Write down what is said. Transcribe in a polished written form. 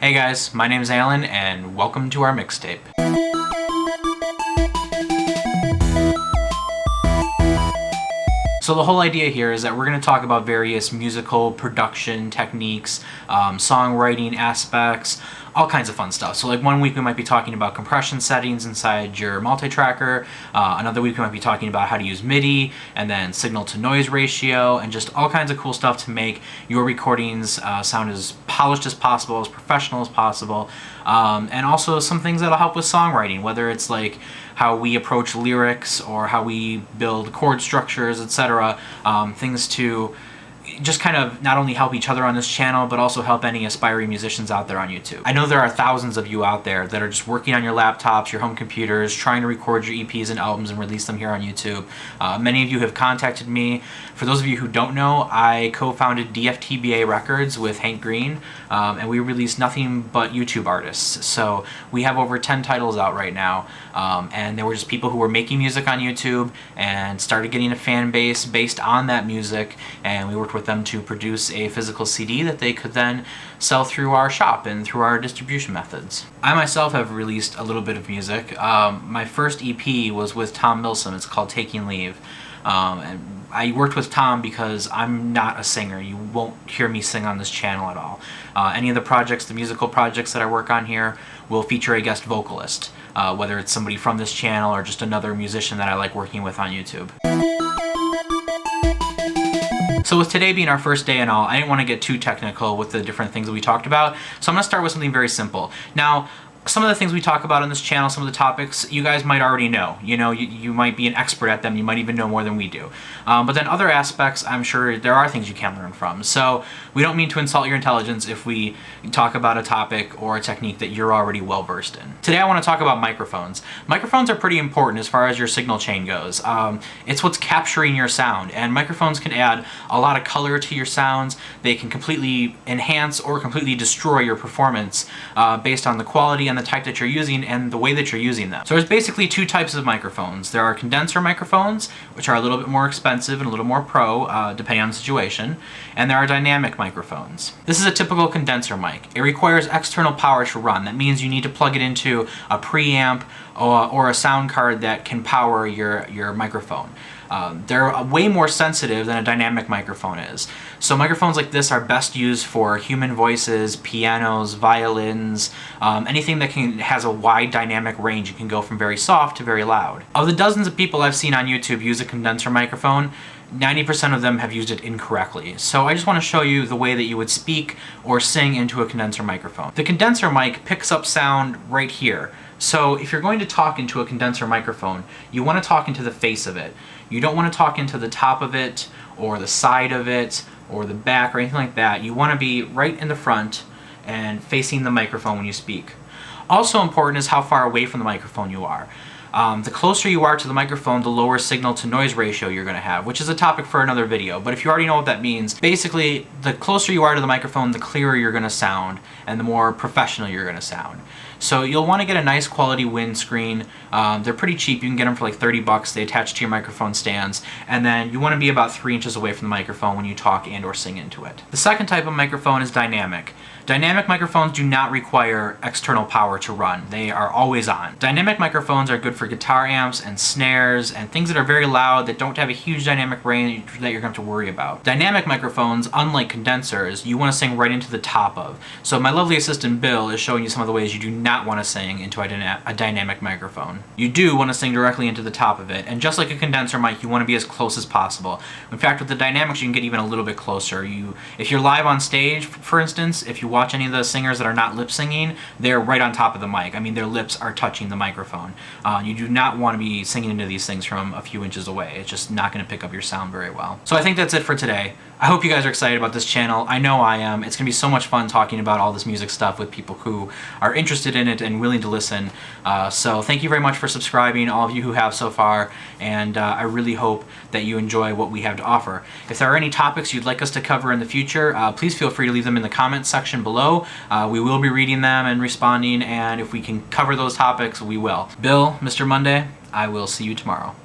Hey guys, my name is Alan and welcome to our mixtape. So the whole idea here is that we're going to talk about various musical production techniques, songwriting aspects, all kinds of fun stuff. So like one week we might be talking about compression settings inside your multi-tracker, another week we might be talking about how to use MIDI, and then signal to noise ratio, and just all kinds of cool stuff to make your recordings sound as polished as possible, as professional as possible, and also some things that'll help with songwriting, whether it's like how we approach lyrics or how we build chord structures, etc. Things to just kind of not only help each other on this channel, but also help any aspiring musicians out there on YouTube. I know there are thousands of you out there that are just working on your laptops, your home computers, trying to record your EPs and albums and release them here on YouTube. Many of you have contacted me. For those of you who don't know, I co-founded DFTBA Records with Hank Green, and we release nothing but YouTube artists. So we have over 10 titles out right now, and they were just people who were making music on YouTube and started getting a fan base based on that music, and we worked with them to produce a physical CD that they could then sell through our shop and through our distribution methods. I myself have released a little bit of music. My first EP was with Tom Milsom. It's called Taking Leave. And I worked with Tom because I'm not a singer. You won't hear me sing on this channel at all. Any of the projects, the musical projects that I work on here, will feature a guest vocalist, whether it's somebody from this channel or just another musician that I like working with on YouTube. So with today being our first day and all, I didn't want to get too technical with the different things that we talked about, so I'm going to start with something very simple. Now, some of the things we talk about on this channel, some of the topics, you guys might already know. You might be an expert at them, you might even know more than we do. But then other aspects, I'm sure there are things you can learn from. So we don't mean to insult your intelligence if we talk about a topic or a technique that you're already well versed in. Today I want to talk about microphones. Microphones are pretty important as far as your signal chain goes. It's what's capturing your sound, and microphones can add a lot of color to your sounds. They can completely enhance or completely destroy your performance based on the quality and the type that you're using and the way that you're using them. So there's basically two types of microphones. There are condenser microphones, which are a little bit more expensive and a little more pro, depending on the situation, and there are dynamic microphones. This is a typical condenser mic. It requires external power to run. That means you need to plug it into a preamp or a sound card that can power your microphone. They're way more sensitive than a dynamic microphone is. So microphones like this are best used for human voices, pianos, violins, anything that has a wide dynamic range. It can go from very soft to very loud. Of the dozens of people I've seen on YouTube use a condenser microphone, 90% of them have used it incorrectly. So I just want to show you the way that you would speak or sing into a condenser microphone. The condenser mic picks up sound right here. So if you're going to talk into a condenser microphone, you want to talk into the face of it. You don't want to talk into the top of it or the side of it or the back or anything like that. You want to be right in the front and facing the microphone when you speak. Also important is how far away from the microphone you are. The closer you are to the microphone, the lower signal to noise ratio you're going to have, which is a topic for another video. But if you already know what that means, basically the closer you are to the microphone, the clearer you're going to sound and the more professional you're going to sound. So you'll want to get a nice quality windscreen. They're pretty cheap. You can get them for like 30 bucks. They attach to your microphone stands. And then you want to be about 3 inches away from the microphone when you talk and or sing into it. The second type of microphone is dynamic. Dynamic microphones do not require external power to run. They are always on. Dynamic microphones are good for guitar amps and snares and things that are very loud that don't have a huge dynamic range that you're going to have to worry about. Dynamic microphones, unlike condensers, you want to sing right into the top of. So my lovely assistant Bill is showing you some of the ways you do not want to sing into a dynamic microphone. You do want to sing directly into the top of it, and just like a condenser mic, you want to be as close as possible. In fact, with the dynamics, you can get even a little bit closer. If you're live on stage, for instance, if you watch any of the singers that are not lip singing, they're right on top of the mic. I mean, their lips are touching the microphone. You do not want to be singing into these things from a few inches away. It's just not going to pick up your sound very well. So I think that's it for today. I hope you guys are excited about this channel. I know I am. It's going to be so much fun talking about all this music stuff with people who are interested in it and willing to listen. So thank you very much for subscribing, all of you who have so far, and I really hope that you enjoy what we have to offer. If there are any topics you'd like us to cover in the future, please feel free to leave them in the comments section below. We will be reading them and responding, and if we can cover those topics, we will. Bill, Mr. Monday, I will see you tomorrow.